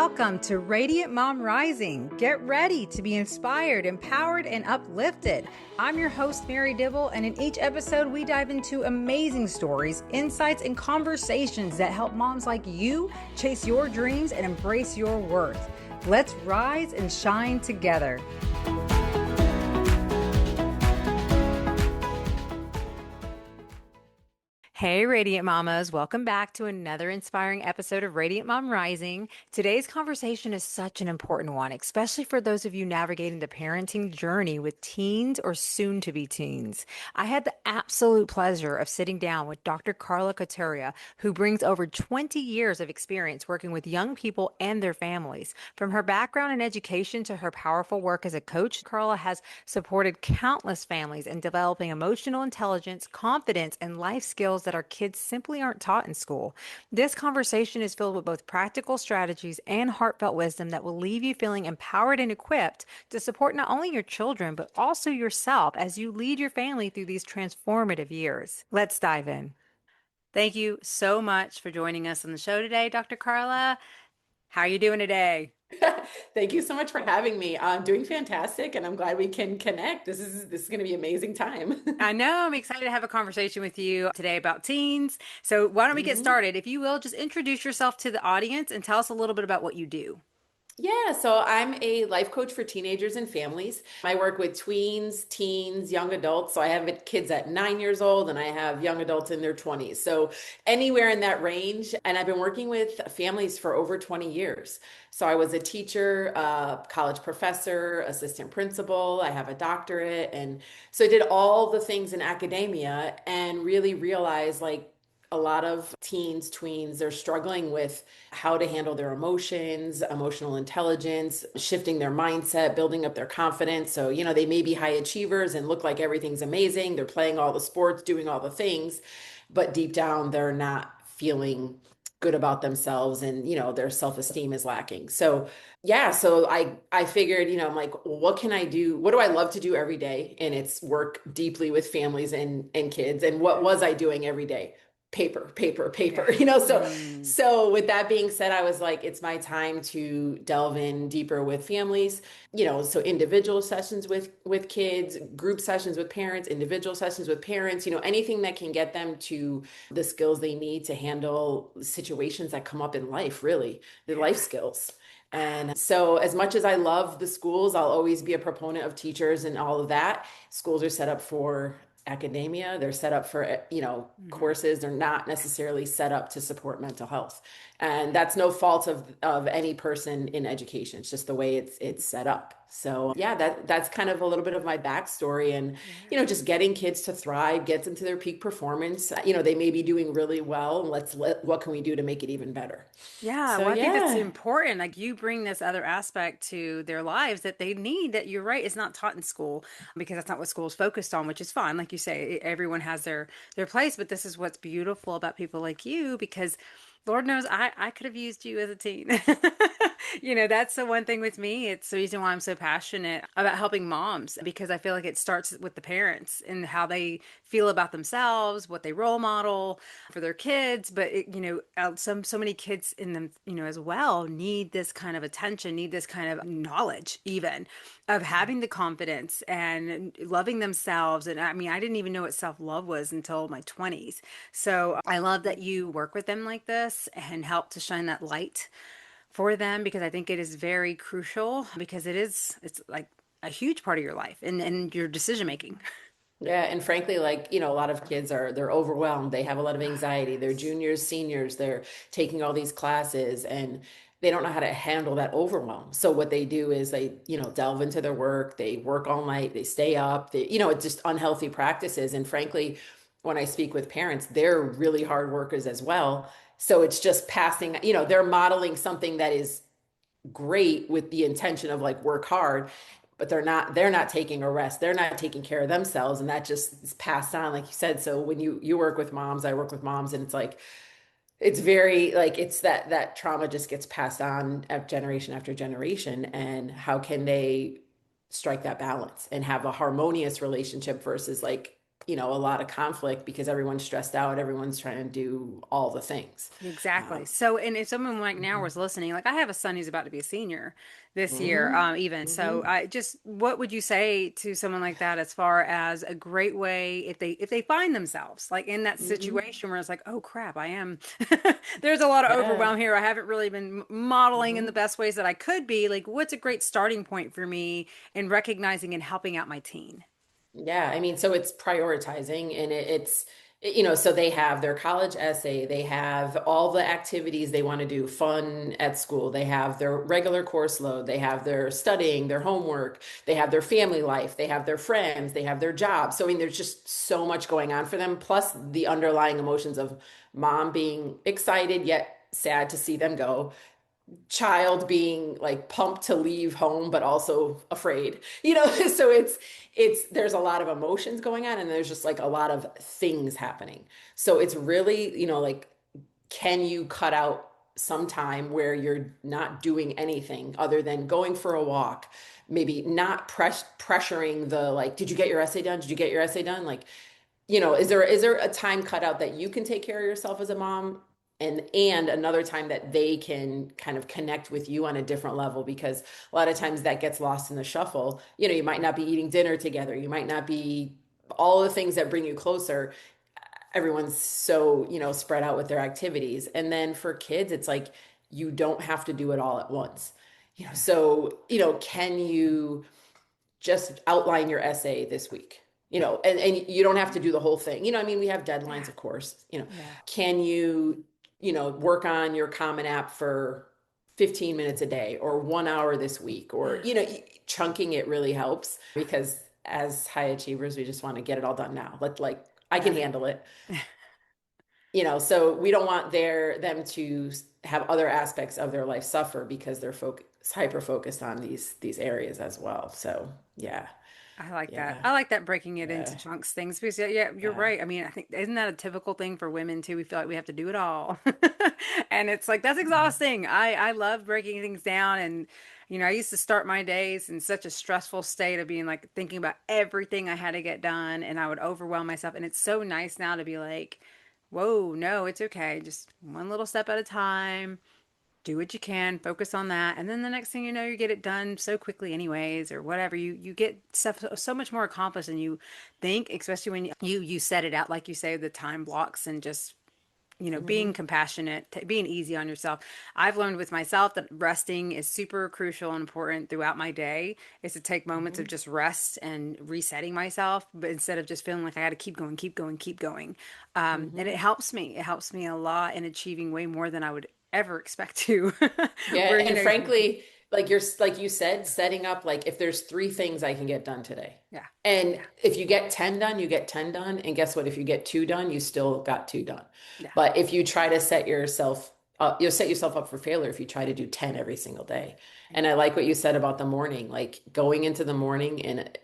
Welcome to Radiant Mom Rising. Get ready to be inspired, empowered, and uplifted. I'm your host, Mary Dibble, and in each episode, we dive into amazing stories, insights, and conversations that help moms like you chase your dreams and embrace your worth. Let's rise and shine together. Hey, Radiant Mamas. Welcome back to another inspiring episode of Radiant Mom Rising. Today's conversation is such an important one, especially for those of you navigating the parenting journey with teens or soon-to-be teens. I had the absolute pleasure of sitting down with Dr. Carla Caturia, who brings over 20 years of experience working with young people and their families. From her background in education to her powerful work as a coach, Carla has supported countless families in developing emotional intelligence, confidence, and life skills that our kids simply aren't taught in school. This conversation is filled with both practical strategies and heartfelt wisdom that will leave you feeling empowered and equipped to support not only your children, but also yourself as you lead your family through these transformative years. Let's dive in. Thank you so much for joining us on the show today, Dr. Carla. How are you doing today? Thank you so much for having me. I'm doing fantastic, and I'm glad we can connect. This is going to be an amazing time. I know. I'm excited to have a conversation with you today about teens. So why don't we get started? If you will, just introduce yourself to the audience and tell us a little bit about what you do. Yeah, so I'm a life coach for teenagers and families. I work with tweens, teens, young adults. So I have kids at 9 years old and I have young adults in their 20s. So anywhere in that range. And I've been working with families for over 20 years. So I was a teacher, college professor, assistant principal. I have a doctorate. And so I did all the things in academia and really realized like, a lot of teens, tweens, they're struggling with how to handle their emotions, emotional intelligence, shifting their mindset, building up their confidence. So, they may be high achievers and look like everything's amazing. They're playing all the sports, doing all the things, but deep down, they're not feeling good about themselves and, their self-esteem is lacking. So, yeah, so I figured, I'm like, what can I do? What do I love to do every day? And it's work deeply with families and kids. And what was I doing every day? Paper, Yeah. So with that being said, I was like, it's my time to delve in deeper with families, so individual sessions with kids, group sessions with parents, individual sessions with parents, anything that can get them to the skills they need to handle situations that come up in life, really, the life skills. And so as much as I love the schools, I'll always be a proponent of teachers and all of that. Schools are set up for academia. They're set up for, courses. They're not necessarily set up to support mental health. And that's no fault of any person in education. It's just the way it's set up. So yeah, that's kind of a little bit of my backstory and, just getting kids to thrive, get them to their peak performance. They may be doing really well. What can we do to make it even better? Yeah, So well, I think that's yeah. important. Like you bring this other aspect to their lives that they need that you're right, it's not taught in school because that's not what school is focused on, which is fine. Like you say, everyone has their place, but this is what's beautiful about people like you because Lord knows I could have used you as a teen. That's the one thing with me. It's the reason why I'm so passionate about helping moms because I feel like it starts with the parents and how they feel about themselves, what they role model for their kids. But so many kids in them, as well need this kind of attention, need this kind of knowledge, even of having the confidence and loving themselves. And I mean, I didn't even know what self-love was until my 20s. So I love that you work with them like this and help to shine that light for them because I think it is very crucial because it's like a huge part of your life and your decision making. Yeah, and frankly, like, a lot of kids they're overwhelmed. They have a lot of anxiety. They're juniors, seniors, they're taking all these classes and they don't know how to handle that overwhelm. So what they do is they, delve into their work, they work all night, they stay up, it's just unhealthy practices. And frankly, when I speak with parents, they're really hard workers as well. So it's just passing, they're modeling something that is great with the intention of like work hard, but they're not taking a rest. They're not taking care of themselves. And that just is passed on, like you said. So when you work with moms, I work with moms and it's like, it's very like, it's that trauma just gets passed on generation after generation. And how can they strike that balance and have a harmonious relationship versus like a lot of conflict because everyone's stressed out, everyone's trying to do all the things. Exactly. Um, So, and if someone like now mhm, was listening, like I have a son who's about to be a senior this year, mhm, even. So, mhm. I just, what would you say to someone like that as far as a great way if they find themselves like in that Mhm. situation where it's like, oh crap, I am, there's a lot of Yeah. overwhelm here. I haven't really been modeling in the Mhm. best ways that I could be. Like, what's a great starting point for me in recognizing and helping out my teen? Yeah, I mean, so it's prioritizing and so they have their college essay, they have all the activities they want to do, fun at school, they have their regular course load, they have their studying, their homework, they have their family life, they have their friends, they have their job. So, I mean, there's just so much going on for them, plus the underlying emotions of mom being excited yet sad to see them go, child being like pumped to leave home but also afraid, so it's there's a lot of emotions going on and there's just like a lot of things happening. So it's really, like, can you cut out some time where you're not doing anything other than going for a walk, maybe not pressuring the, like, did you get your essay done, did you get your essay done, like, is there a time cut out that you can take care of yourself as a mom, and another time that they can kind of connect with you on a different level, because a lot of times that gets lost in the shuffle. You might not be eating dinner together, you might not be all the things that bring you closer. Everyone's so, spread out with their activities. And then for kids, it's like you don't have to do it all at once. So, can you just outline your essay this week, and you don't have to do the whole thing. I mean, we have deadlines, Yeah. of course. Yeah. Can you, work on your Common App for 15 minutes a day or 1 hour this week, or, chunking it really helps, because as high achievers, we just want to get it all done now. I can Yeah. handle it. So we don't want them to have other aspects of their life suffer because they're hyper focused on these areas as well. So yeah. I like that. Yeah. I like that breaking it into Yeah. chunks things because yeah, you're Yeah. right. I mean, I think isn't that a typical thing for women too? We feel like we have to do it all. And it's like that's Mhm. exhausting. I love breaking things down and I used to start my days in such a stressful state of being like thinking about everything I had to get done and I would overwhelm myself and it's so nice now to be like, "Whoa, no, it's okay. Just one little step at a time, do what you can, focus on that, and then the next thing you know, you get it done so quickly anyways, or whatever. You get stuff so much more accomplished than you think, especially when you set it out, like you say, the time blocks and just being Mhm. compassionate, being easy on yourself. I've learned with myself that resting is super crucial and important throughout my day, is to take moments of Mhm. just rest and resetting myself, but instead of just feeling like I got to keep going, keep going, keep going. And it Mhm. helps me. It helps me a lot in achieving way more than I would ever expect to. Yeah, Where, and frankly, like you said, setting up, like, if there's three things I can get done today. yeah, And yeah, if you get 10 done, you get 10 done. And guess what? If you get two done, you still got two done. yeah. But if you try to you'll set yourself up for failure if you try to do 10 every single day. And I like what you said about the morning, like going into the morning and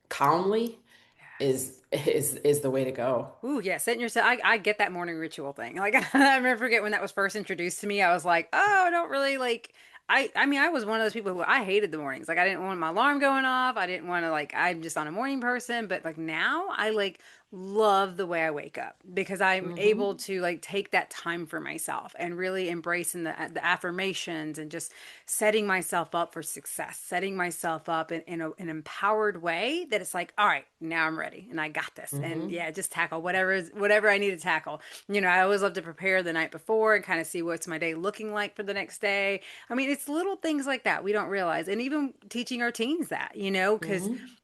calmly Yes. is the way to go. Ooh, yeah, setting yourself. I get that morning ritual thing. Like I never forget when that was first introduced to me. I was like, oh, I don't really like. I mean, I was one of those people who I hated the mornings. Like I didn't want my alarm going off. I didn't want to like. I'm just not a morning person. But like now, I like love the way I wake up because I'm able Hmm. to like take that time for myself and really embracing the affirmations and just setting myself up for success, setting myself up in an empowered way that it's like, all right, now I'm ready and I got this. And Hmm. yeah, just tackle whatever I need to tackle. I always love to prepare the night before and kind of see what's my day looking like for the next day. I mean, it's little things like that we don't realize. And even teaching our teens that, because Hmm.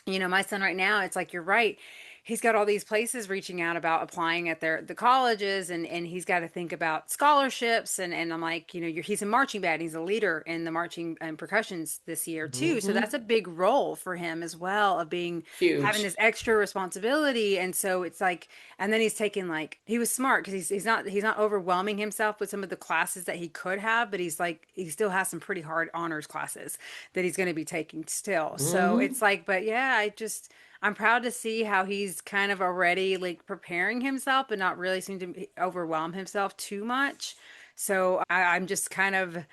my son right now, it's like you're right. He's got all these places reaching out about applying at the colleges and he's got to think about scholarships and I'm like, he's in marching band. He's a leader in the marching and percussions this year too. So Hmm. that's a big role for him as well of being having Huge. this extra responsibility. And so it's like, and then he's taking like he was smart because he's not overwhelming himself with some of the classes that he could have, but he's like he still has some pretty hard honors classes that he's going to be taking still. So Hmm. it's like, but yeah, I'm proud to see how he's kind of already like preparing himself, but not really seem to overwhelm himself too much. So I'm just kind of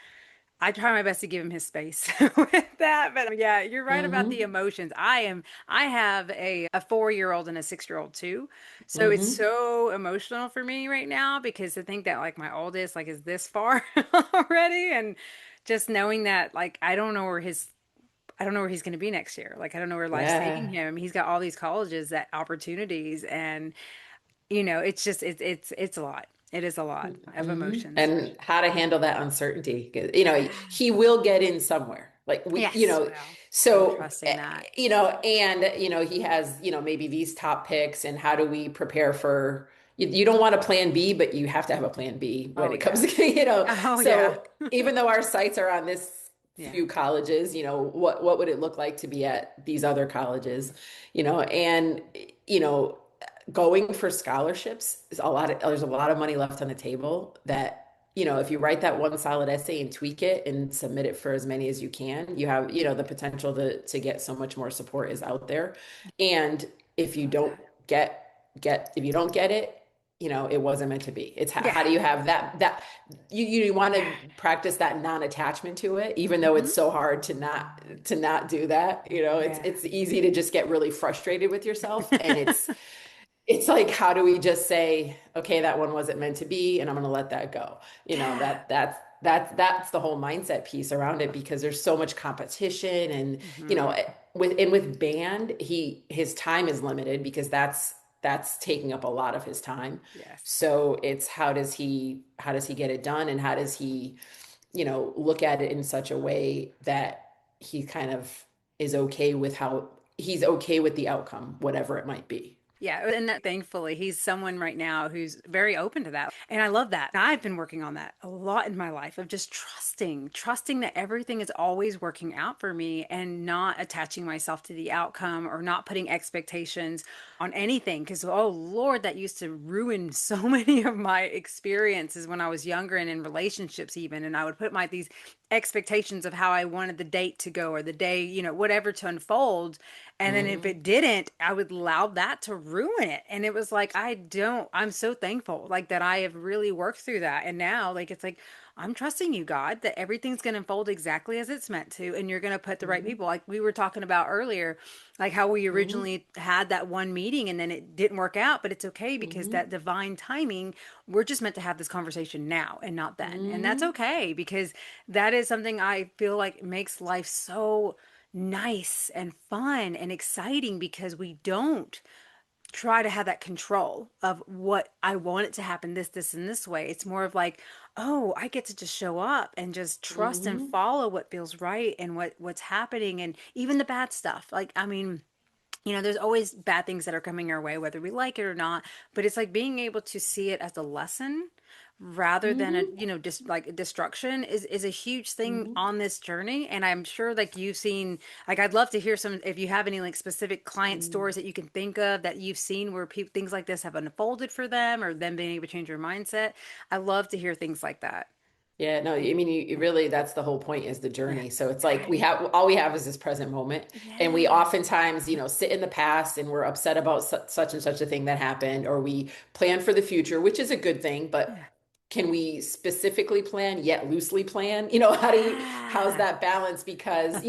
I try my best to give him his space with that, but yeah, you're right about the Mm-hmm. emotions. I have a 4-year-old and a 6-year-old too. So it's Mm-hmm. so emotional for me right now because to think that like my oldest like is this far already and just knowing that like I don't know where he's going to be next year. Like I don't know where life's taking Yeah. him. He's got all these colleges that opportunities and you know, it's just it's a lot. It is a lot of Hmm. emotions for And sure. how to handle that uncertainty. You know, he Yes. will get in somewhere. Like Yes, well, I'm so, trusting that. and, he has, maybe these top picks and how do we prepare for, you don't want a plan B, but you have to have a plan B when Oh it comes yeah. to, Oh yeah. so even though our sights are on this Yeah. few colleges, what would it look like to be at these other colleges, and, you know, going for scholarships is there's a lot of money left on the table that if you write that one solid essay and tweak it and submit it for as many as you can, you have the potential to get so much more support is out there. And if you Love don't that. if you don't get it, it wasn't meant to be. It's Yeah. how do you have that you want to practice that non-attachment to it, even though Hmm. it's so hard to not do that. It's Yeah. it's easy to just get really frustrated with yourself, and it's like, how do we just say, okay, that one wasn't meant to be, and I'm going to let that go. Yeah. That's the whole mindset piece around it, because there's so much competition, and Hmm. with band, his time is limited because that's taking up a lot of his time. Yes. So it's how does he get it done, and how does he look at it in such a way that he kind of is okay with how he's okay with the outcome, whatever it might be. Yeah, and that thankfully he's someone right now who's very open to that. And I love that. I've been working on that a lot in my life of just trusting that everything is always working out for me and not attaching myself to the outcome or not putting expectations on anything. Because, oh Lord, that used to ruin so many of my experiences when I was younger and in relationships, even. And I would put these expectations of how I wanted the date to go or the day, whatever to unfold. And then if Hmm. it didn't, I would allow that to ruin it. And it was like, I'm so thankful like that I have really worked through that. And now like it's like I'm trusting you, God, that everything's going to unfold exactly as it's meant to and you're going to put the right Hmm. people. Like we were talking about earlier, like how we Hmm. originally had that one meeting and then it didn't work out, but it's okay because Hmm. that divine timing, we're just meant to have this conversation now and not then. And that's Hmm. okay because that is something I feel like makes life so nice and fun and exciting because we don't try to have that control of what I want it to happen this, and this way. It's more of like, oh, I get to just show up and just trust and Hmm. follow what feels right and what's happening and even the bad stuff. Like, I mean, there's always bad things that are coming our way, whether we like it or not. But it's like being able to see it as a lesson rather than a, Hmm. just like destruction is a huge thing Hmm. on this journey. And I'm sure like you've seen, like I'd love to hear some, if you have any like specific client Hmm. stories that you can think of that you've seen where people, things like this have unfolded for them or them being able to change your mindset. I love to hear things like that. Yeah, no, I mean, you really, that's the whole point, is the Yeah. journey. So it's like Right. all we have is this present moment. And we Yes. oftentimes, sit in the past and we're upset about such and such a thing that happened, or we plan for the future, which is a good thing, but Yeah. can we specifically plan yet loosely plan? How's Yeah. that balance? Because,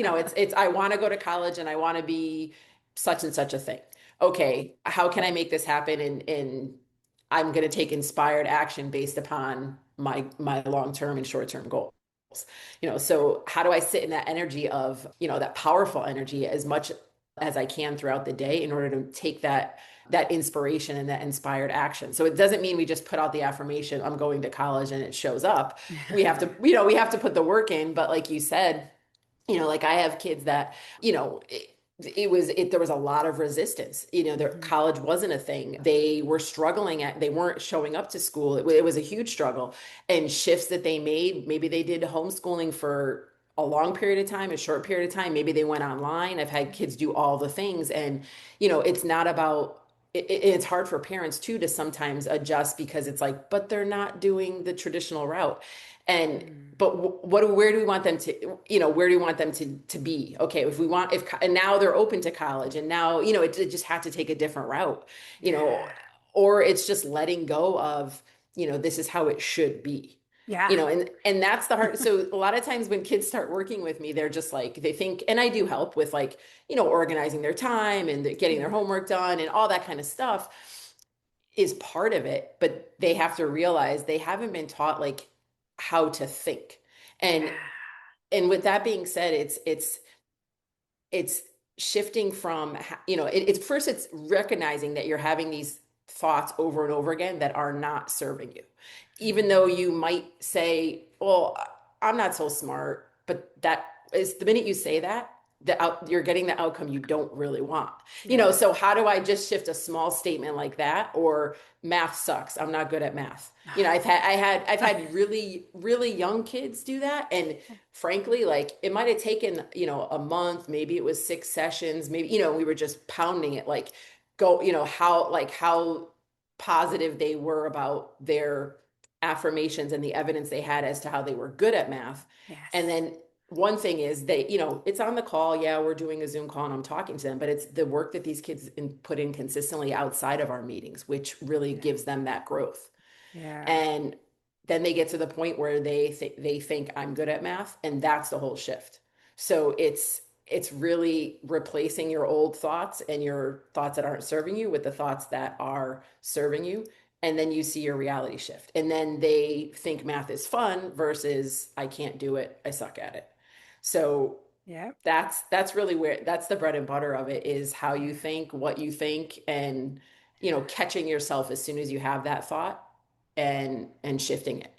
I want to go to college and I want to be such and such a thing. Okay, how can I make this happen? And I'm going to take inspired action based upon my long-term and short-term goals. So how do I sit in that energy of, that powerful energy as much as I can throughout the day in order to take that inspiration and that inspired action. So it doesn't mean we just put out the affirmation, I'm going to college, and it shows up. We have to put the work in, but like you said, like I have kids that, there was a lot of resistance. Their Mhm. college wasn't a thing. They were struggling they weren't showing up to school. It was a huge struggle, and shifts that they made. Maybe they did homeschooling for a long period of time, a short period of time. Maybe they went online. I've had kids do all the things, and it's not about it's hard for parents too to sometimes adjust, because it's like, but they're not doing the traditional route. And Mm. but where do we want them to, where do we want them to be? Okay, if and now they're open to college, and now it just had to take a different route, you know Yeah. or it's just letting go of, this is how it should be. Yeah. And that's the hard. So a lot of times when kids start working with me, they're just like, they think, and I do help with like, organizing their time and getting their Yeah. homework done and all that kind of stuff is part of it, but they have to realize they haven't been taught like how to think. And Yeah. and with that being said, it's shifting from it's first, it's recognizing that you're having these thoughts over and over again that are not serving you, even though Mhm. you might say, well, I'm not so smart, but that is the minute you say that, you're getting the outcome you don't really want. Yeah. So how do I just shift a small statement like that? Or math sucks, I'm not good at math. I've had really really young kids do that, and frankly, like it might have taken, a month, maybe it was 6 sessions, maybe, we were just pounding it, like go, how positive they were about their affirmations and the evidence they had as to how they were good at math. And Yes. then one thing is they, it's on the call. Yeah, we're doing a Zoom call and I'm talking to them, but it's the work that these kids put in consistently outside of our meetings, which really Yeah. gives them that growth. Yeah. And then they get to the point where they think I'm good at math, and that's the whole shift. So it's really replacing your old thoughts and your thoughts that aren't serving you with the thoughts that are serving you. And then you see your reality shift. And then they think math is fun versus I can't do it, I suck at it. So Yeah. that's really where, that's the bread and butter of it, is how you Yeah. think, what you think, and catching yourself as soon as you have that thought and shifting it.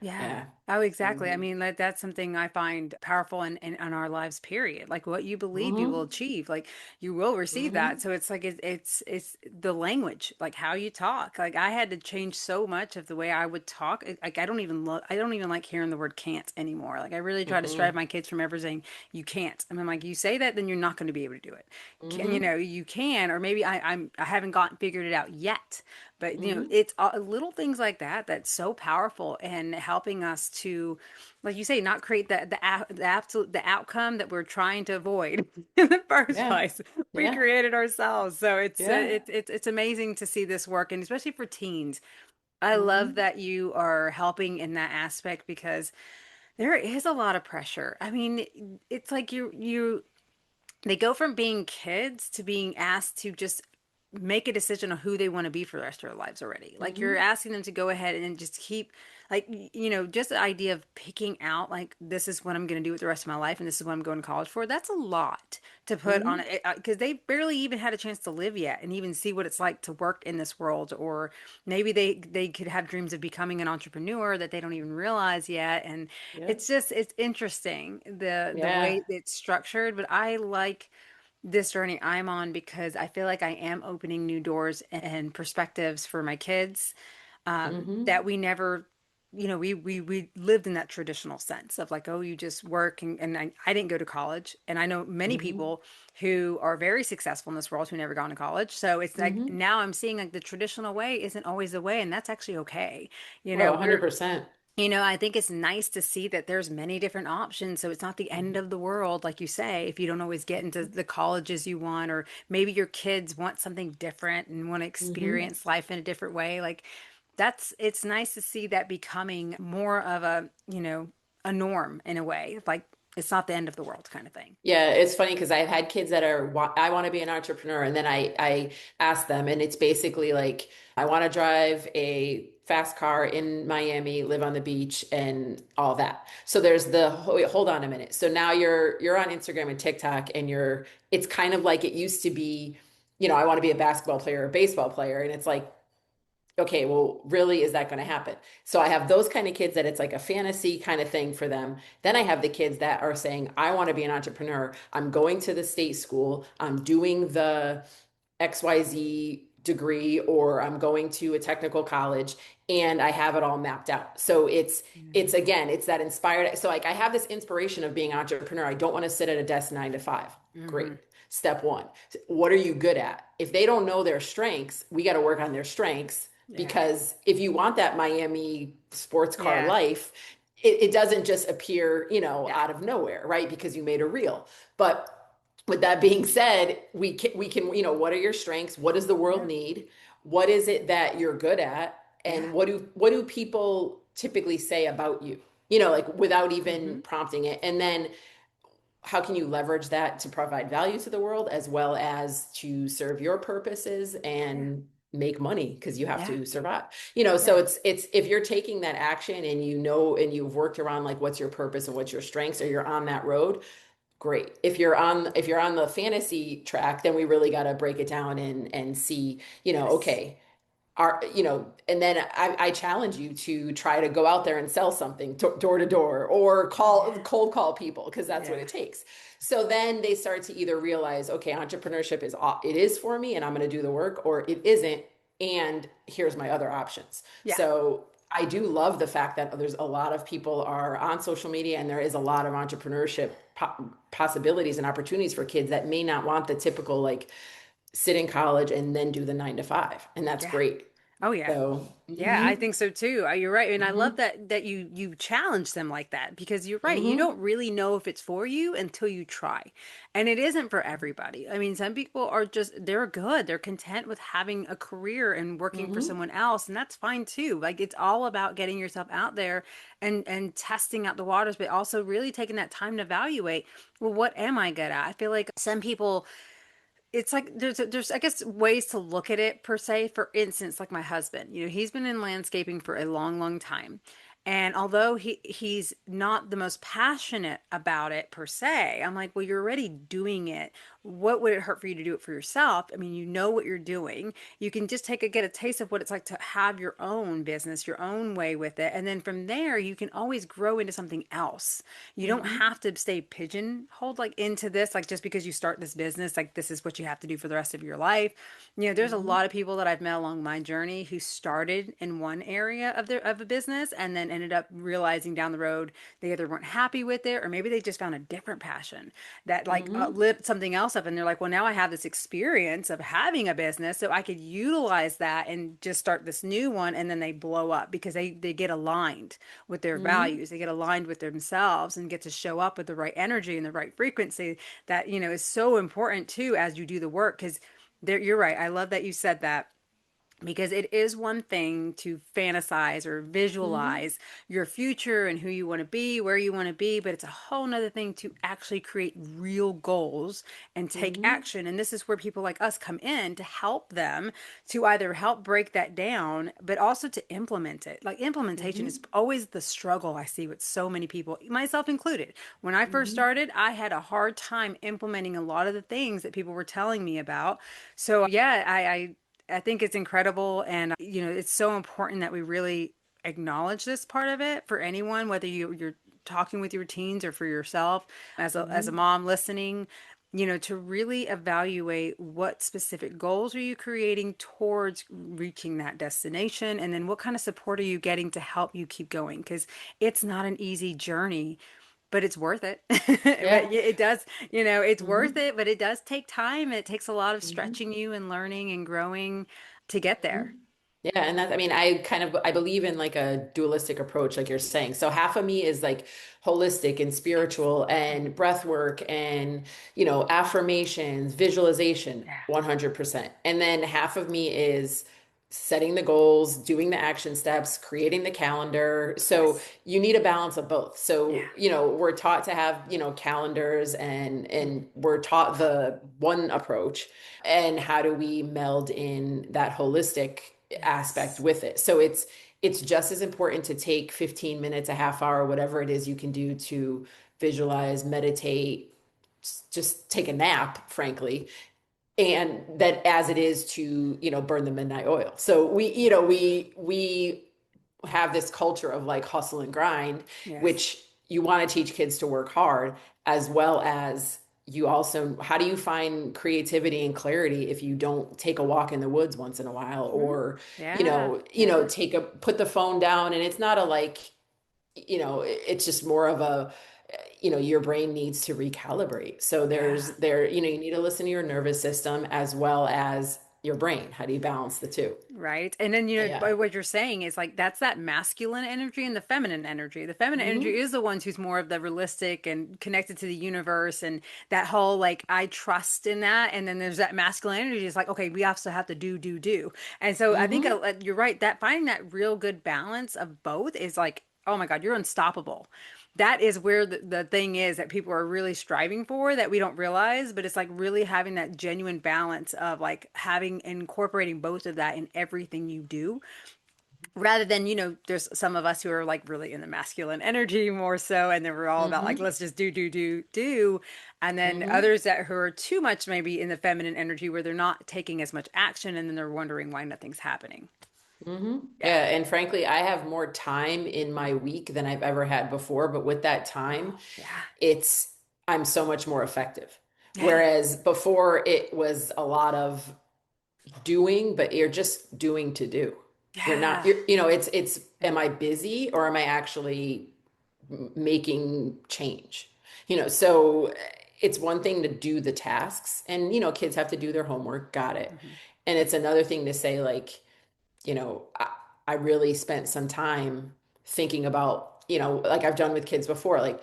Yeah. Yeah. Oh, exactly. I Hmm. mean, that's something I find powerful in our lives, period. Like what you believe you will Hmm. achieve, like you will receive that. Hmm. So it's like it's the language, like how you talk. Like I had to change so much of the way I would talk. Like I don't even like hearing the word can't anymore. Like I really try to strive Hmm. my kids from ever saying you can't. I mean, like you say that, then you're not going to be able to do it. Can, Hmm. you can, or maybe I haven't gotten figured it out yet. But Hmm. it's little things like that that's so powerful and helping us to, like you say, not create the absolute the outcome that we're trying to avoid in the first Yeah. place. We Yeah. created ourselves, so Yeah. it's amazing to see this work, and especially for teens. I love Hmm. that you are helping in that aspect because there is a lot of pressure. I mean, it's like you they go from being kids to being asked to just make a decision on who they want to be for the rest of their lives already. Like you're Hmm. asking them to go ahead and just keep like just the idea of picking out like this is what I'm going to do with the rest of my life and this is what I'm going to college for. That's a lot to put on Hmm. it because they barely even had a chance to live yet and even see what it's like to work in this world, or maybe they could have dreams of becoming an entrepreneur that they don't even realize yet. And Yeah. it's interesting the Yeah. way it's structured, but I like this journey I'm on because I feel like I am opening new doors and perspectives for my kids, Hmm. that we never, we lived in that traditional sense of like, oh, you just work. And I didn't go to college. And I know many Hmm. people who are very successful in this world who never gone to college. So it's like Hmm. now I'm seeing like the traditional way isn't always the way. And that's actually okay. Well, We're 100%. I think it's nice to see that there's many different options. So it's not the end of the world, like you say, if you don't always get into the colleges you want, or maybe your kids want something different and want to Hmm. experience life in a different way. Like it's nice to see that becoming more of a norm in a way. Like it's not the end of the world kind of thing. Yeah, it's funny because I've had kids that I want to be an entrepreneur, and then I ask them, and it's basically like I want to drive a fast car in Miami, live on the beach, and all that. So there's wait, hold on a minute. So now you're on Instagram and TikTok, and it's kind of like it used to be, I want to be a basketball player or a baseball player, and it's like, okay, well, really, is that going to happen? So I have those kind of kids that it's like a fantasy kind of thing for them. Then I have the kids that are saying, I want to be an entrepreneur. I'm going to the state school. I'm doing the XYZ degree, or I'm going to a technical college, and I have it all mapped out. So it's Yeah. again, it's that inspired. So like I have this inspiration of being an entrepreneur. I don't want to sit at a desk 9 to 5. Great. Hmm. Step one. What are you good at? If they don't know their strengths, we got to work on their strengths, Yeah. because if you want that Miami sports car Yeah. life, it doesn't just appear, Yeah. out of nowhere, right? Because you made a reel. But with that being said, we can, what are your strengths? What does the world Yeah. need? What is it that you're good at? Yeah. And what do people typically say about you, like without even Hmm. prompting it. And then how can you leverage that to provide value to the world as well as to serve your purposes Yeah. and make money because you have Yeah. to survive. So Yeah. it's if you're taking that action and and you've worked around like what's your purpose and what's your strengths, or you're on that road, great. If you're on the fantasy track, then we really got to break it down and see, Yes. okay, and then I challenge you to try to go out there and sell something door to door, or Yeah. cold call people, because that's what Yeah. it takes. So then they start to either realize, okay, entrepreneurship it is for me and I'm going to do the work, or it isn't. And here's my other options. Yeah. So I do love the fact that there's a lot of people are on social media, and there is a lot of entrepreneurship possibilities and opportunities for kids that may not want the typical like sit in college and then do the 9 to 5. And that's Yeah. great. Oh yeah. So, Yeah, I think so too. You're right, and I love hmm that you challenge them like that, because you're right. You hmm don't really know if it's for you until you try, and it isn't for everybody. I mean, some people are just they're good. They're content with having a career and working for hmm someone else, and that's fine too. Like it's all about getting yourself out there and testing out the waters, but also really taking that time to evaluate, well, what am I good at? I feel like some people, it's like there's I guess ways to look at it per se. For instance, like my husband, he's been in landscaping for a long, long time. And although he's not the most passionate about it per se, I'm like, well, you're already doing it. What would it hurt for you to do it for yourself? I mean, you know what you're doing. You can just get a taste of what it's like to have your own business, your own way with it. And then from there, you can always grow into something else. You don't hmm have to stay pigeonholed like into this, like just because you start this business, like this is what you have to do for the rest of your life. There's a hmm lot of people that I've met along my journey who started in one area of a business and then ended up realizing down the road they either weren't happy with it, or maybe they just found a different passion that like hmm lit something else up, and they're like, well, now I have this experience of having a business, so I could utilize that and just start this new one, and then they blow up because they get aligned with their hmm values. They get aligned with themselves and get to show up with the right energy and the right frequency that, is so important too as you do the work. Because there, you're right. I love that you said that, because it is one thing to fantasize or hmm visualize your future and who you want to be, where you want to be, but it's a whole nother thing to actually create real goals and take hmm action. And this is where people like us come in to help them, to either help break that down, but also to implement it. Like implementation is hmm always the struggle I see with so many people, myself included. When I first hmm started, I had a hard time implementing a lot of the things that people were telling me about. So yeah, I think it's incredible. And, it's so important that we really acknowledge this part of it for anyone, whether you're talking with your teens or for yourself as a hmm mom listening, to really evaluate what specific goals are you creating towards reaching that destination. And then what kind of support are you getting to help you keep going? Because it's not an easy journey, but it's worth it. But Yeah. it does, it's worth hmm it, but it does take time. It takes a lot of hmm stretching you and learning and growing to get hmm there. Yeah, and I mean, I believe in like a dualistic approach, like you're saying. So half of me is like holistic and Yes. spiritual and breath work and, affirmations, visualization, Yeah. 100%. And then half of me is setting the goals, doing the action steps, creating the calendar. So Yes. you need a balance of both. Yeah. So, we're taught to have, calendars, and we're taught the one approach. And how do we meld in that holistic aspect Yes. with it? So it's just as important to take 15 minutes, a half hour, whatever it is you can do to visualize, meditate, just take a nap, frankly, and that as it is to, burn the midnight oil. So we have this culture of like hustle and grind, Yes. which you want to teach kids to work hard, as well as you also, how do you find creativity and clarity if you don't take a walk in the woods once in a while, Mhm. or Yeah. Yeah. put the phone down. And it's not a like, it's just more of a, your brain needs to recalibrate. So Yeah. you need to listen to your nervous system as well as your brain? How do you balance the two? Right. And then, Yeah. by what you're saying is like that's that masculine energy and the feminine energy. The feminine energy Hmm. is the ones who's more of the realistic and connected to the universe and that whole like I trust in that. And then there's that masculine energy. It's like, okay, we also have to do. And so I think Hmm. you're right that finding that real good balance of both is like, oh my God, you're unstoppable. That is where the thing is that people are really striving for that we don't realize, but it's like really having that genuine balance of like having incorporating both of that in everything you do rather than there's some of us who are like really in the masculine energy more so and then we're all about like Hmm. let's just do and then Hmm. others that who are too much maybe in the feminine energy where they're not taking as much action and then they're wondering why nothing's happening. Hmm. Yeah. Yeah, and frankly, I have more time in my week than I've ever had before, but with that time, Oh, yeah. it's I'm so much more effective. Yeah. Whereas before it was a lot of doing, but you're just doing to do. You're not, Yeah. it's am I busy or am I actually making change? So it's one thing to do the tasks and kids have to do their homework, got it. Hmm. And it's another thing to say like, I really spent some time thinking about, like I've done with kids before, like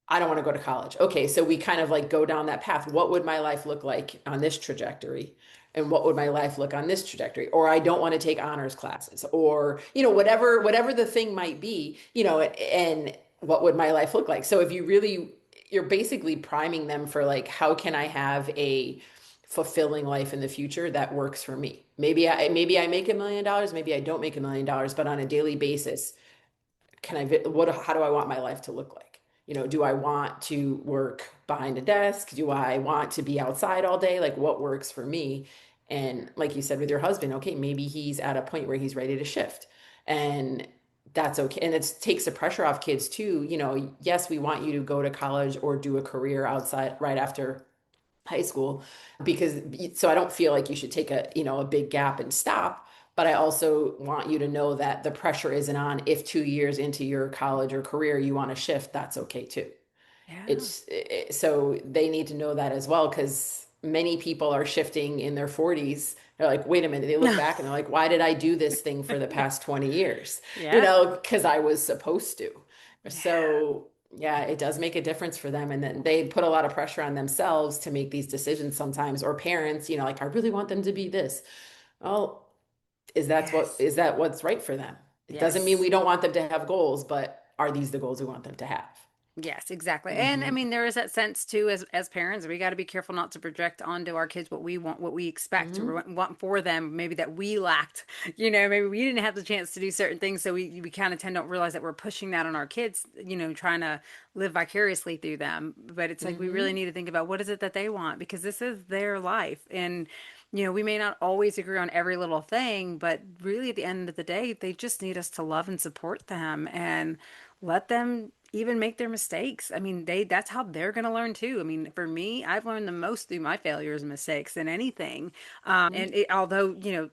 I don't want to go to college. Okay, so we kind of like go down that path. What would my life look like on this trajectory? And what would my life look on this trajectory? Or I don't want to take honors classes, or whatever the thing might be, and what would my life look like? So if you're basically priming them for like, how can I have a fulfilling life in the future that works for me? Maybe I make $1 million, maybe I don't make $1 million, but on a daily basis, how do I want my life to look like? Do I want to work behind a desk? Do I want to be outside all day? Like what works for me? And like you said with your husband, okay, maybe he's at a point where he's ready to shift. And that's okay. And it takes the pressure off kids too. Yes, we want you to go to college or do a career outside right after high school because so I don't feel like you should take a big gap and stop, but I also want you to know that the pressure isn't on if 2 years into your college or career you want to shift, that's okay too. Yeah. So they need to know that as well because many people are shifting in their 40s. They're like, wait a minute, they look back and they're like, why did I do this thing for the past 20 years? Yeah. Because I was supposed to. Yeah. So yeah, it does make a difference for them. And then they put a lot of pressure on themselves to make these decisions sometimes, or parents, like, I really want them to be this. Well, Yes. is that what's right for them? It doesn't mean Yes. we don't want them to have goals, but are these the goals we want them to have? Yes, exactly. And I Hmm. mean, there is that sense too, as parents, we got to be careful not to project onto our kids what we want, what we expect or Hmm. want for them, maybe that we lacked. Maybe we didn't have the chance to do certain things, so we kind of tend to don't realize that we're pushing that on our kids, trying to live vicariously through them. But it's like we really Hmm. need to think about what is it that they want because this is their life. And we may not always agree on every little thing, but really at the end of the day, they just need us to love and support them and let them even make their mistakes. I mean, that's how they're going to learn too. I mean, for me, I've learned the most through my failures and mistakes than anything. And although,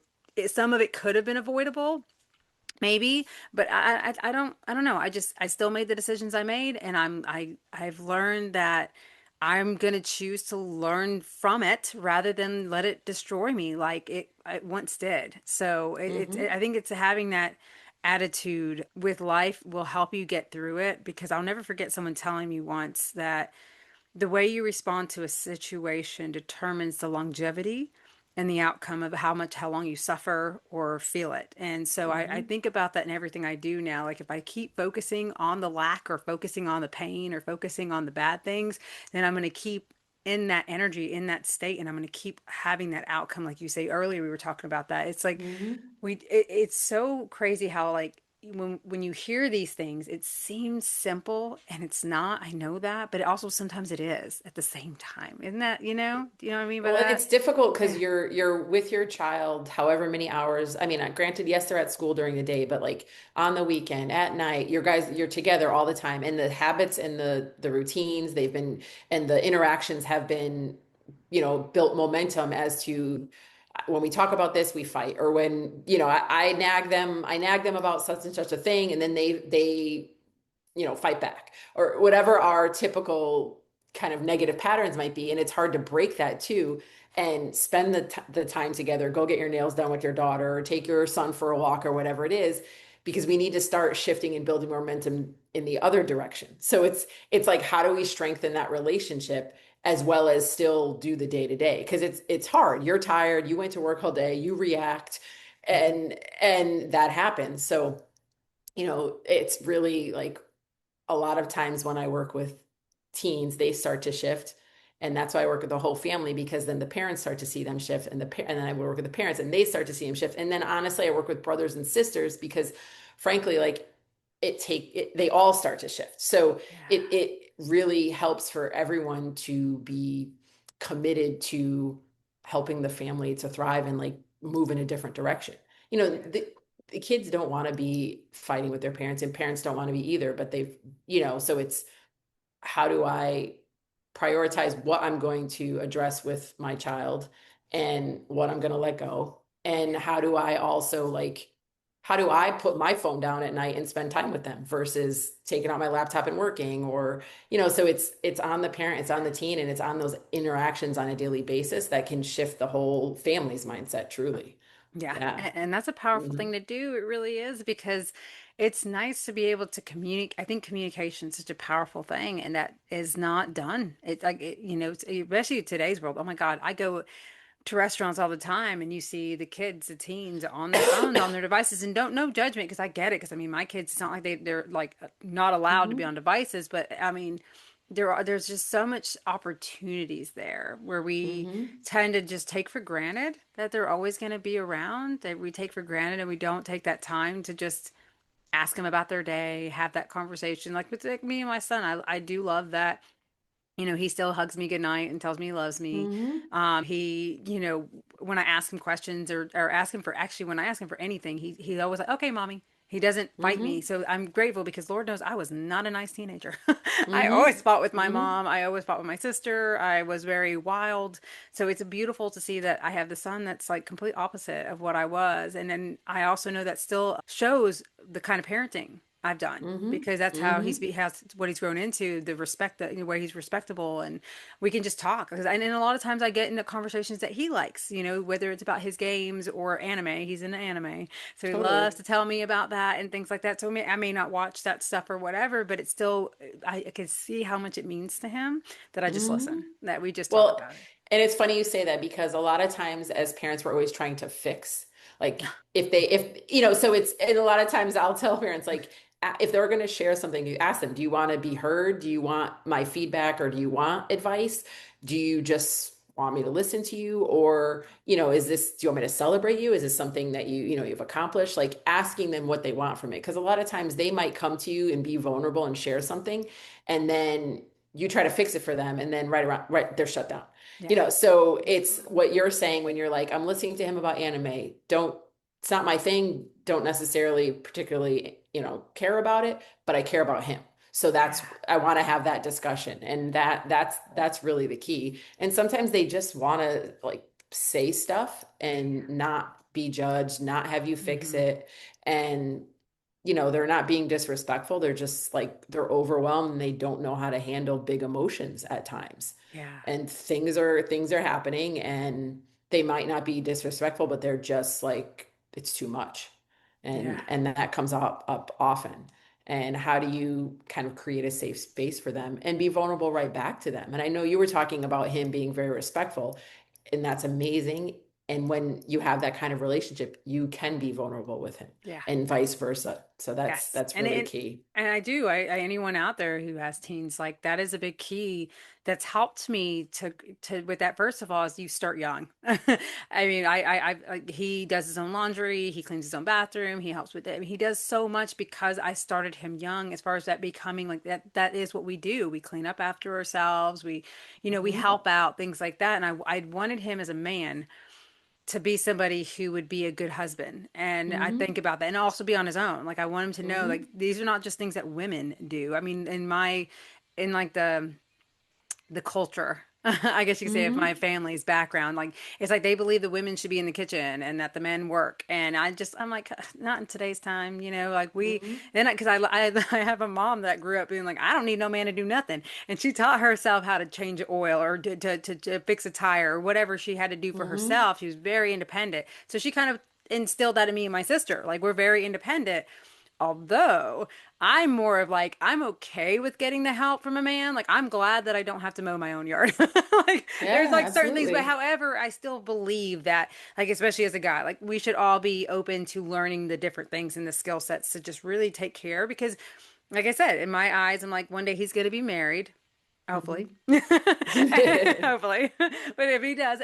some of it could have been avoidable, maybe, but I don't know. I still made the decisions I made and I've learned that I'm gonna choose to learn from it rather than let it destroy me like it once did. So Hmm. I think it's having that attitude with life will help you get through it because I'll never forget someone telling me once that the way you respond to a situation determines the longevity and the outcome of how long you suffer or feel it. And so I Hmm. think about that in everything I do now. Like if I keep focusing on the lack or focusing on the pain or focusing on the bad things, then I'm going to keep in that energy, in that state, and I'm going to keep having that outcome. Like you say earlier, we were talking about that. It's like Hmm. it's so crazy how like when you hear these things, it seems simple and it's not. I know that, but it also sometimes it is at the same time. Isn't that, do you know what I mean by Well, and that? it's difficult because Yeah. you're with your child however many hours. I mean, granted, yes, they're at school during the day, but like on the weekend, at night, you're together all the time, and the habits and the routines and the interactions have been, built momentum as to when we talk about this, we fight, or when I nag them about such and such a thing, and then they fight back, or whatever our typical kind of negative patterns might be. And it's hard to break that too and spend the time together, go get your nails done with your daughter or take your son for a walk or whatever it is, because we need to start shifting and building momentum in the other direction. So it's like, how do we strengthen that relationship as well as still do the day to day? Because it's hard. You're tired, you went to work all day, you react, and that happens. So, it's really like a lot of times when I work with teens, they start to shift. And that's why I work with the whole family, because then the parents start to see them shift, and then I work with the parents and they start to see them shift. And then honestly, I work with brothers and sisters because frankly, like they all start to shift. So Yeah. it really helps for everyone to be committed to helping the family to thrive and like move in a different direction. You know, Yeah. the kids don't want to be fighting with their parents, and parents don't want to be either, but so it's, how do I prioritize what I'm going to address with my child and what I'm going to let go? And how do I also like, how do I put my phone down at night and spend time with them versus taking out my laptop and working? Or, so it's on the parent, it's on the teen, and it's on those interactions on a daily basis that can shift the whole family's mindset truly. Yeah, Yeah. and that's a powerful Mhm. thing to do. It really is because it's nice to be able to communicate. I think communication is such a powerful thing, and that is not done. It's like especially today's world. Oh my God, I go to restaurants all the time and you see the kids, the teens on their phones, on their devices, and don't no judgment because I get it. Because I mean, my kids, it's not like they're like not allowed to be Mhm. on devices, but I mean, there's just so much opportunities there where we Mhm. tend to just take for granted that they're always going to be around, that we take for granted and we don't take that time to just ask them about their day, have that conversation. Like with like me and my son, I do love that. He still hugs me goodnight and tells me he loves me. Mhm. When I ask him questions or ask him for actually when I ask him for anything, he's always like, okay, mommy. He doesn't fight me. Mhm. So I'm grateful because Lord knows I was not a nice teenager. I always Mhm. fought with my Mhm. mom. I always fought with my sister. I was very wild. So it's beautiful to see that I have the son that's like complete opposite of what I was. And then I also know that still shows the kind of parenting I've done Mhm. because that's how Mhm. he has what he's grown into, the respect that where he's respectable and we can just talk. And a lot of times I get into conversations that he likes, whether it's about his games or anime. He's into anime, so he loves Totally. to tell me about that and things like that. So I may not watch that stuff or whatever, but it's still I can see how much it means to him that I just Mhm. listen, that we just talk Well, about it. and it's funny you say that because a lot of times as parents, we're always trying to fix. Like so it's, and a lot of times I'll tell parents, like, if they're going to share something, you ask them, do you want to be heard? Do you want my feedback or do you want advice? Do you just want me to listen to you? Or, do you want me to celebrate you? Is this something that you've accomplished? Like asking them what they want from it. Because a lot of times they might come to you and be vulnerable and share something. And then you try to fix it for them, and then right, they're shut down. Yeah, So it's what you're saying when you're like, I'm listening to him about anime. Don't, it's not my thing. Don't necessarily particularly, care about it, but I care about him. So yeah, I want to have that discussion. And that's really the key. And sometimes they just want to like say stuff and not be judged, not have you fix hmm, it. And they're not being disrespectful. They're just like, they're overwhelmed and they don't know how to handle big emotions at times. yeah, And things are happening and they might not be disrespectful, but they're just like, it's too much. yeah. And that comes up often. And how do you kind of create a safe space for them and be vulnerable right back to them? And I know you were talking about him being very respectful, and that's amazing. And when you have that kind of relationship, you can be vulnerable with him Yeah. and vice versa. So that's Yes. that's And really and key. and I do. Anyone out there who has teens, like that is a big key that's helped me to with that. First of all, is you start young. I mean, he does his own laundry, he cleans his own bathroom, he helps with it. I mean, he does so much because I started him young as far as that becoming like that is what we do. We clean up after ourselves. We Hmm. help out, things like that. And I wanted him as a man to be somebody who would be a good husband. And I Hmm. think about that and also be on his own. Like I want him to know like Hmm. these are not just things that women do. I mean, in like the culture I guess you could say of my Hmm. family's background. Like it's like they believe the women should be in the kitchen and that the men work. And I'm like, not in today's time, like we, Hmm. then because I have a mom that grew up being like, I don't need no man to do nothing. And she taught herself how to change oil or to fix a tire or whatever she had to do for Hmm. herself. She was very independent. So she kind of instilled that in me and my sister. Like we're very independent. Although I'm more of like, I'm okay with getting the help from a man. Like, I'm glad that I don't have to mow my own yard. Like, there's Yeah, like certain things, but absolutely. however, I still believe that, like, especially as a guy, like, we should all be open to learning the different things and the skill sets to just really take care. Because, like I said, in my eyes, I'm like, one day he's going to be married. Hopefully. Hmm. Hopefully. But if he does,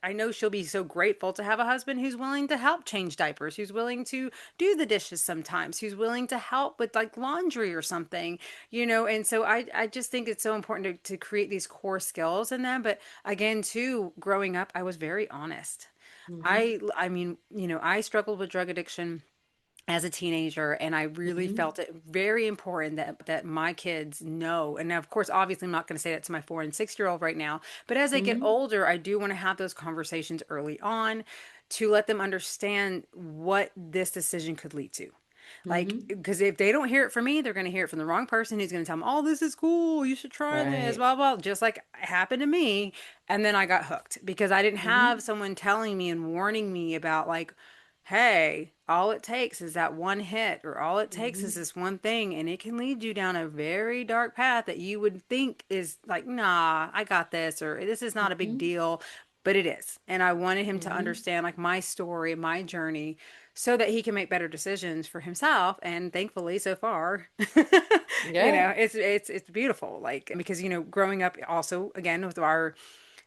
I know she'll be so grateful to have a husband who's willing to help change diapers, who's willing to do the dishes sometimes, who's willing to help with like laundry or something, and so I just think it's so important to create these core skills in them. But again, too, growing up, I was very honest. Hmm. I mean, I struggled with drug addiction as a teenager, and I really Hmm. felt it very important that my kids know. And now, of course, obviously I'm not going to say that to my 4 and 6 year old right now, but as they get Hmm. older, I do want to have those conversations early on to let them understand what this decision could lead to. Like, Hmm. because if they don't hear it from me, they're going to hear it from the wrong person who's going to tell them, oh, this is cool. You should try this, Right. blah, blah, just like it happened to me. And then I got hooked because I didn't have Hmm. someone telling me and warning me about, like, hey, all it takes is that one hit, or all it takes is Hmm. this one thing, and it can lead you down a very dark path that you would think is like, nah, I got this, or this is not a big Hmm. deal, but it is. And I wanted him to Hmm. understand like my story, my journey, so that he can make better decisions for himself. And thankfully, so far, Yeah. it's beautiful. Like because growing up also again with our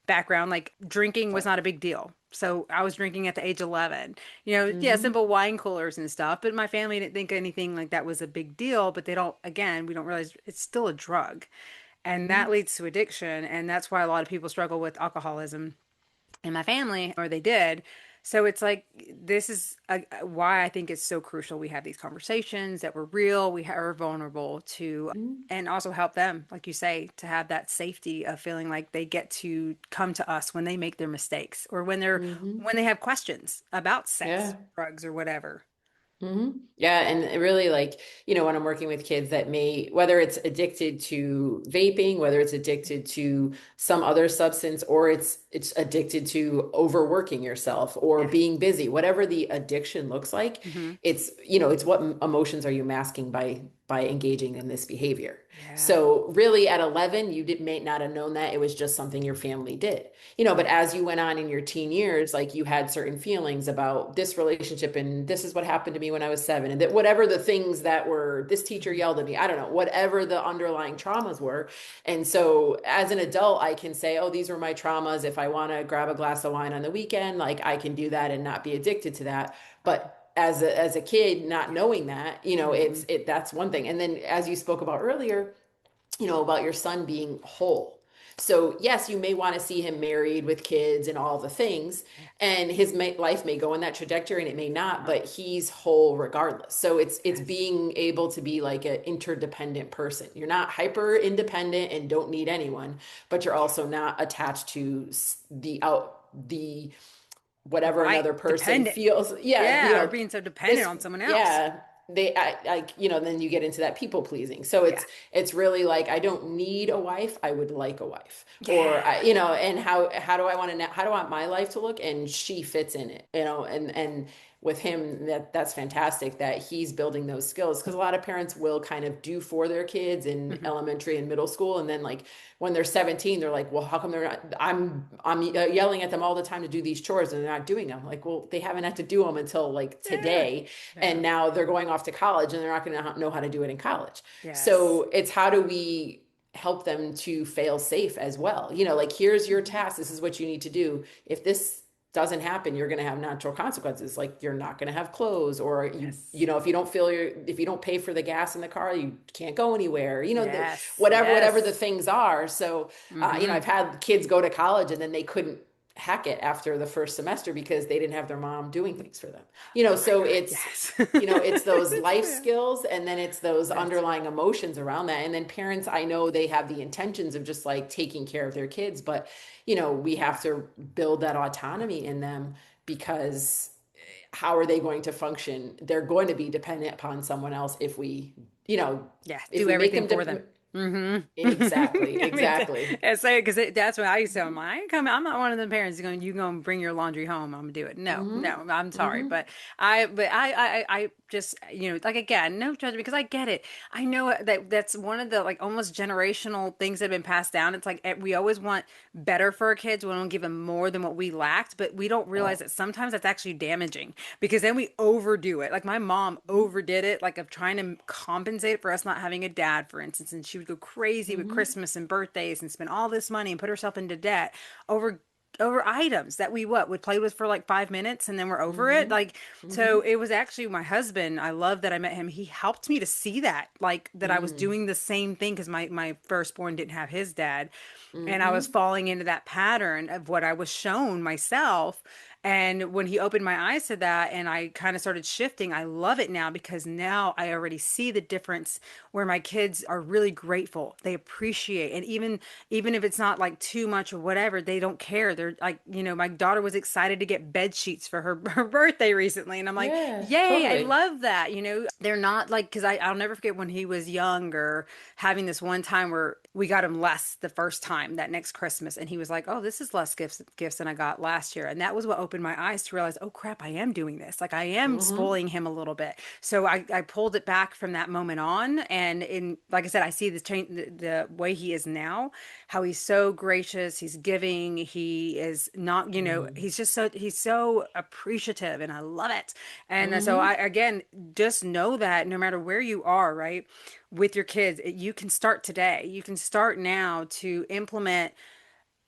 background, like drinking was not a big deal. So I was drinking at the age of 11. Yeah, Hmm. simple wine coolers and stuff, but my family didn't think anything like that was a big deal, but we don't realize it's still a drug. And that Hmm. leads to addiction, and that's why a lot of people struggle with alcoholism in my family, or they did. So it's like this is why I think it's so crucial we have these conversations, that we're real, we are vulnerable to, and also help them, like you say, to have that safety of feeling like they get to come to us when they make their mistakes, or Hmm. when they have questions about sex, Yeah. drugs, or whatever. Hmm. Yeah, and it really like, when I'm working with kids that may, whether it's addicted to vaping, whether it's addicted to some other substance, or it's addicted to overworking yourself or Yes. being busy, whatever the addiction looks like, Mm-hmm. it's what emotions are you masking by engaging in this behavior. Yeah. So really at 11, may not have known that it was just something your family did. But Right. as you went on in your teen years, like you had certain feelings about this relationship, and this is what happened to me when I was 7, and that whatever the things that were, this teacher Mhm. yelled at me, I don't know, whatever the underlying traumas were. And so as an adult, I can say, oh, these were my traumas. If I want to grab a glass of wine on the weekend, like I can do that and not be addicted to that. But as a kid, not Yeah. knowing that, Hmm. that's one thing. And then as you spoke about earlier, about your son being whole. So, yes, you may want to see him married with kids and all the things, Yeah. and his life may go in that trajectory and it may not, Uh-huh. but he's whole regardless. So, it's Yes. being able to be like an interdependent person. You're not hyper independent and don't need anyone, but you're also not attached to the whatever Right. another person Dependent. feels. Yeah, Yeah, or being so dependent this, on someone else. yeah, then you get into that people pleasing. So Yeah. it's really like, I don't need a wife, I would like a wife. Or Yeah. and how do I want to, how do I want my life to look, and she fits in it, and with him, that's fantastic that he's building those skills, because a lot of parents will kind of do for their kids in Hmm. elementary and middle school, and then like when they're 17, they're like, well, how come they're not, I'm yelling at them all the time to do these chores and they're not doing them. Like, well, they haven't had to do them until like Yeah. today, and Yeah. now they're going off to college and they're not going to know how to do it in college. Yes. So it's, how do we help them to fail safe as well? Like, here's your Mhm. task, this is what you need to do. If this doesn't happen, you're going to have natural consequences, like you're not going to have clothes, or Yes. if you don't pay for the gas in the car, you can't go anywhere, Yes. whatever the Yes. things are. So Hmm. I've had kids go to college and then they couldn't hack it after the first semester because they didn't have their mom doing things for them. Oh So my God, it's, yes. it's those It's life true. skills and then it's those That's underlying emotions around that. And then parents, I know they have the intentions of just like taking care of their kids, but we have to build that autonomy in them because how are they going to function? They're going to be dependent upon someone else you know, yeah, if do we make everything them for them. exactly, I mean, exactly. I say it because that's what I used to. I ain't coming. I'm not one of them parents going. You going to bring your laundry home? I'm gonna do it. No, Mm-hmm. no. I'm sorry, Mm-hmm. but I just like again, no judgment because I get it. I know that that's one of the like almost generational things that have been passed down. It's like we always want better for our kids. We don't give them more than what we lacked, but we don't realize Yep. that sometimes that's actually damaging because then we overdo it. Like my mom overdid it, like of trying to compensate for us not having a dad, for instance, and she would go crazy with Mm-hmm. Christmas and birthdays and spend all this money and put herself into debt over items that we what would play with for like 5 minutes and then we're over it. Mm-hmm. Like, Mm-hmm. so it was actually my husband. I love that I met him. He helped me to see that, like that I was Mm-hmm. doing the same thing because my firstborn didn't have his dad. And I was Mm-hmm. falling into that pattern of what I was shown myself. And when he opened my eyes to that and I kind of started shifting, I love it now because now I already see the difference where my kids are really grateful. They appreciate, and even if it's not like too much or whatever, they don't care. They're like, my daughter was excited to get bed sheets for her birthday recently. And I'm like, Yeah, yay, I totally. love that. They're not like, because I'll never forget when he was younger, having this one time where we got him less the first time that next Christmas. And he was like, oh, this is less gifts than I got last year. And that was what opened my eyes to realize, oh crap, I am doing this. Like I am Mm-hmm. spoiling him a little bit. So I pulled it back from that moment on. And like I said, I see the change, the way he is now, how he's so gracious, he's giving, he is not, Mm-hmm. he's so appreciative and I love it. And so Mm-hmm. I, again, just know that no matter where you are, right, with your kids, you can start today. You can start now to implement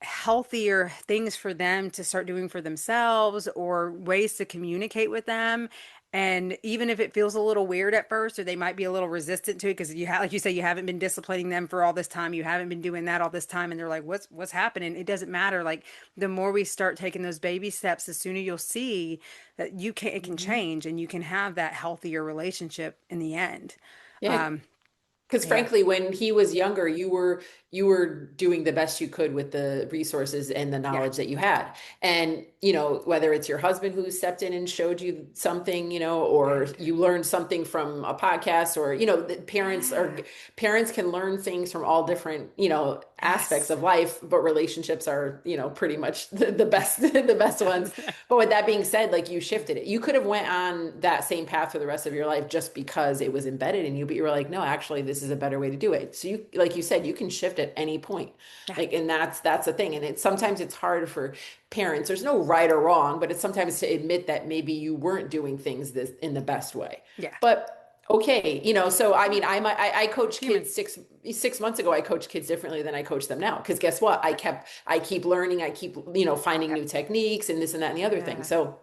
healthier things for them to start doing for themselves or ways to communicate with them. And even if it feels a little weird at first, or they might be a little resistant to it because like you say, you haven't been disciplining them for all this time, you haven't been doing that all this time, and they're like, "What's happening?" It doesn't matter. Like the more we start taking those baby steps, the sooner you'll see that it can Mm-hmm. change, and you can have that healthier relationship in the end. Yeah, Um, because yeah, frankly, when he was younger, you were doing the best you could with the resources and the yeah, knowledge that you had. And, whether it's your husband who stepped in and showed you something, or right, you learned something from a podcast, or, the yeah, parents can learn things from all different, aspects yes, of life, but relationships are, pretty much the best, the best ones. yes. But with that being said, like you shifted it. You could have went on that same path for the rest of your life just because it was embedded in you, but you were like, no, actually, this is a better way to do it. So you, like you said, you can shift at any point. Yeah. Like, and that's the thing. And sometimes it's hard for parents. There's no right or wrong, but it's sometimes to admit that maybe you weren't doing things this in the best way. Yeah, But okay, so I mean, I it's coach human. kids 6 months ago. I coached kids differently than I coach them now because guess what? I keep learning. I keep finding Yep. new techniques and this and that and the other thing. Yeah. So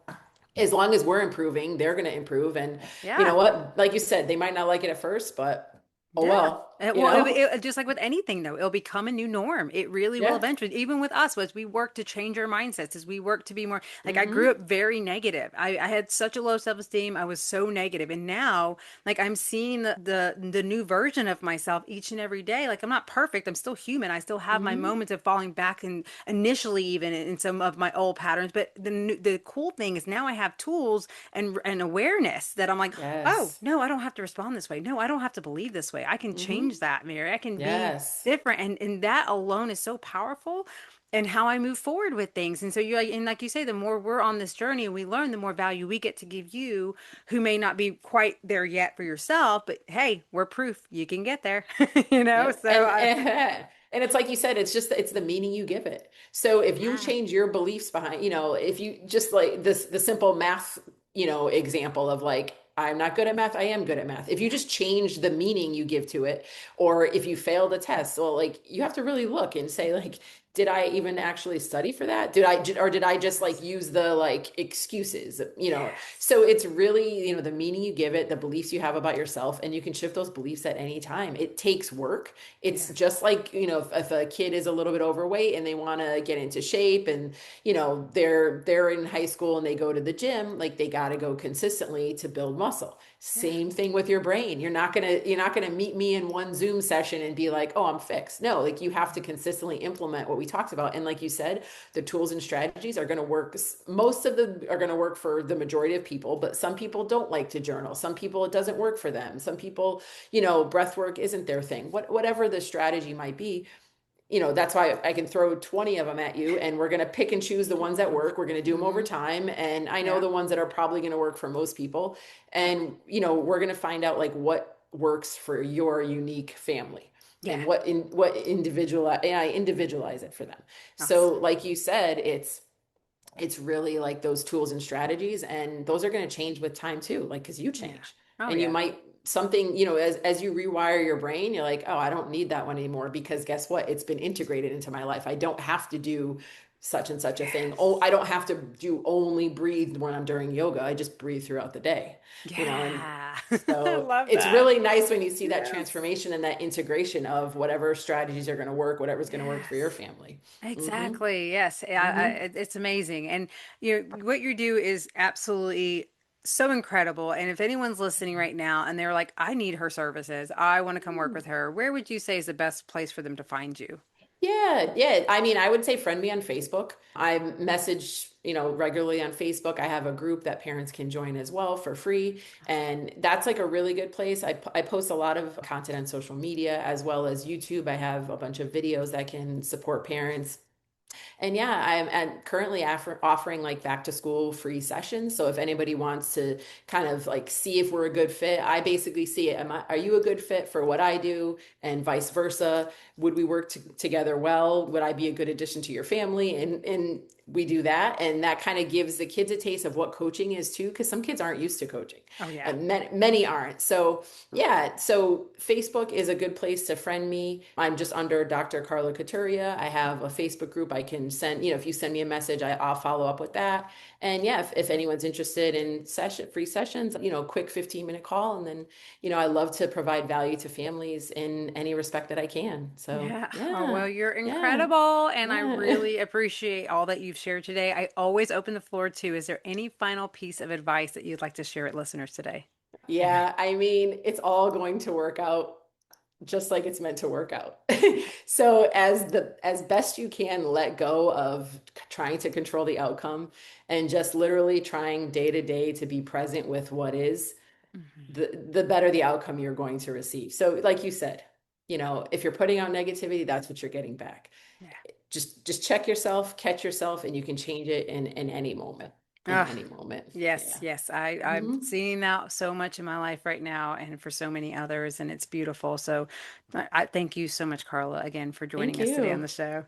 as long as we're improving, they're going to improve. And you Yeah. know what? Like you said, they might not like it at first, but oh Yeah. well. Well, just like with anything, though, it'll become a new norm. It really will Yeah. eventually, even with us, as we work to change our mindsets, as we work to be more like I grew Mm-hmm. up very negative. I had such a low self-esteem. I was so negative. And now, like I'm seeing the new version of myself each and every day. Like I'm not perfect. I'm still human. I still have my Mm-hmm. moments of falling back and initially even in some of my old patterns. But the cool thing is now I have tools and awareness that I'm like, oh, Yes. no, I don't have to respond this way. No, I don't have to believe this way. I can Mm-hmm. change that, Mary. I can be Yes. different. And that alone is so powerful and how I move forward with things. And so you and like you say, the more we're on this journey and we learn, the more value we get to give you who may not be quite there yet for yourself, but hey, we're proof you can get there. Yep. So And I and it's like you said, it's the meaning you give it. So if you yeah. change your beliefs behind, if you just like this the simple math, example of like I'm not good at math, I am good at math. If you Yeah. just change the meaning you give to it, or if you fail the test, well, like you have to really look and say like did I even actually study for that? Or did I just like use the like excuses, Yes. So it's really, the meaning you give it, the beliefs you have about yourself, and you can shift those beliefs at any time. It takes work. It's Yes. just like, if a kid is a little bit overweight and they want to get into shape and, they're in high school and they go to the gym, like they got to go consistently to build muscle. Yeah. Same thing with your brain. You're not gonna meet me in one Zoom session and be like, oh, I'm fixed. No, like you have to consistently implement what we talked about. And like you said, the tools and strategies are gonna work. Most of them are gonna work for the majority of people, but some people don't like to journal. Some people it doesn't work for them. Some people, breath work isn't their thing. Whatever the strategy might be, that's why I can throw 20 of them at you and we're going to pick and choose the ones that work. We're going to do them over Hmm. time. And I know Yeah. the ones that are probably going to work for most people. And, we're going to find out like what works for your unique family Yeah. and what individual, and I individualize it for them. So Awesome. like you said, it's really like those tools and strategies, and those are going to change with time too, like because you Yeah. change Oh and you yeah. might something, as you rewire your brain, you're like, oh, I don't need that one anymore because guess what, it's been integrated into my life. I don't have to do such and such a thing. Oh, Yes. I don't have to do only breathe when I'm during yoga. I just breathe throughout the day, and Yeah. I so love it's that. really nice when you see that Yes. transformation and that integration of whatever strategies are going to work, whatever's going to work for your Yes. family. Hmm. Exactly. Yes. Hmm. It's amazing. And what you do is absolutely so incredible. And if anyone's listening right now and they're like, I need her services, I want to come work with her, where would you say is the best place for them to find you? Yeah, yeah. I mean, I would say friend me on Facebook. I message, regularly on Facebook. I have a group that parents can join as well for free. And that's like a really good place. I post a lot of content on social media as well as YouTube. I have a bunch of videos that can support parents. And yeah, I'm currently offering like back to school free sessions. So if anybody wants to kind of like see if we're a good fit, I basically see it. Are you a good fit for what I do? And vice versa. Would we work together well? Would I be a good addition to your family? And we do that. And that kind of gives the kids a taste of what coaching is too, because some kids aren't used to coaching. Oh yeah. Many aren't. So yeah, so Facebook is a good place to friend me. I'm just under Dr. Carla Caturia. I have a Facebook group I can send, if you send me a message, I'll follow up with that. And yeah, if anyone's interested in free sessions, quick 15-minute call. And then, I love to provide value to families in any respect that I can. So Yeah. Oh, yeah, well, you're yeah, incredible. And I yeah. really appreciate all that you've shared today. I always open the floor to, is there any final piece of advice that you'd like to share with listeners today? Yeah, I mean, it's all going to work out just like it's meant to work out. So as best you can, let go of trying to control the outcome and just literally trying day to day to be present with what is, Mhm. the better the outcome you're going to receive. So like you said, if you're putting out negativity, that's what you're getting back. Yeah. Just check yourself, catch yourself, and you can change it in any moment. In Ah, any moment. yes, Yeah. yes. I'm Hmm. seeing that so much in my life right now and for so many others, and it's beautiful. So I thank you so much, Carla, again for Thank joining us today on you. the show.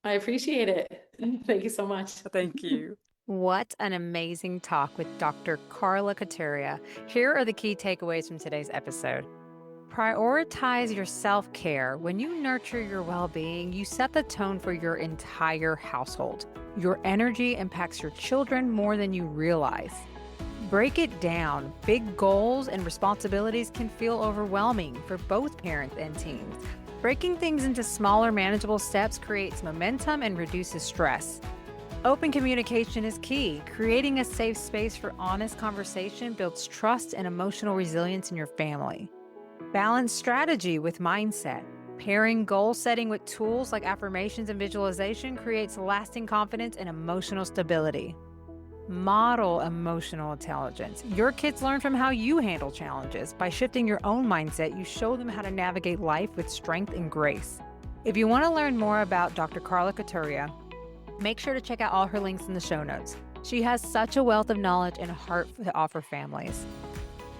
I appreciate it. Thank you so much. Thank you. What an amazing talk with Dr. Carla Caturia. Here are the key takeaways from today's episode. Prioritize your self care. When you nurture your well being, you set the tone for your entire household. Your energy impacts your children more than you realize. Break it down. Big goals and responsibilities can feel overwhelming for both parents and teens. Breaking things into smaller, manageable steps creates momentum and reduces stress. Open communication is key. Creating a safe space for honest conversation builds trust and emotional resilience in your family. Balance strategy with mindset. Pairing goal setting with tools like affirmations and visualization creates lasting confidence and emotional stability. Model emotional intelligence. Your kids learn from how you handle challenges. By shifting your own mindset, you show them how to navigate life with strength and grace. If you want to learn more about Dr. Carla Caturia, make sure to check out all her links in the show notes. She has such a wealth of knowledge and heart to offer families.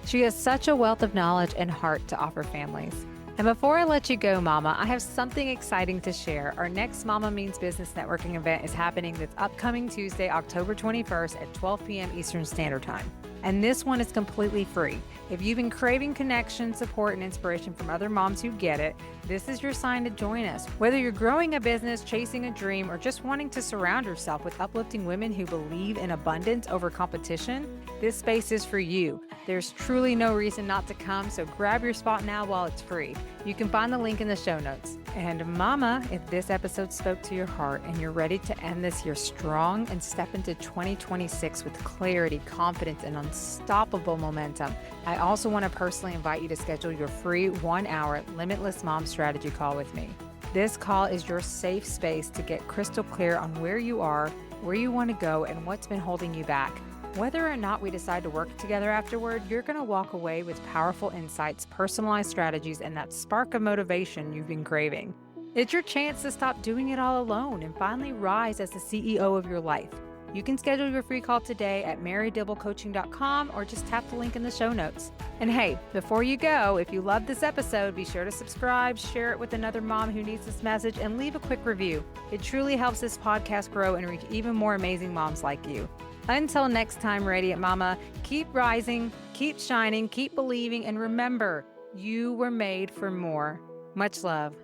She has such a wealth of knowledge and heart to offer families. And before I let you go, Mama, I have something exciting to share. Our next Mama Means Business networking event is happening this upcoming Tuesday, October 21st at 12 p.m. Eastern Standard Time. And this one is completely free. If you've been craving connection, support, and inspiration from other moms who get it, this is your sign to join us. Whether you're growing a business, chasing a dream, or just wanting to surround yourself with uplifting women who believe in abundance over competition, this space is for you. There's truly no reason not to come, so grab your spot now while it's free. You can find the link in the show notes. And Mama, if this episode spoke to your heart and you're ready to end this year strong and step into 2026 with clarity, confidence, and unstoppable momentum, I also want to personally invite you to schedule your free 1-hour Limitless Mom Strategy call with me. This call is your safe space to get crystal clear on where you are, where you want to go, and what's been holding you back. Whether or not we decide to work together afterward, you're going to walk away with powerful insights, personalized strategies, and that spark of motivation you've been craving. It's your chance to stop doing it all alone and finally rise as the CEO of your life. You can schedule your free call today at marydibblecoaching.com or just tap the link in the show notes. And hey, before you go, if you love this episode, be sure to subscribe, share it with another mom who needs this message, and leave a quick review. It truly helps this podcast grow and reach even more amazing moms like you. Until next time, Radiant Mama, keep rising, keep shining, keep believing, and remember, you were made for more. Much love.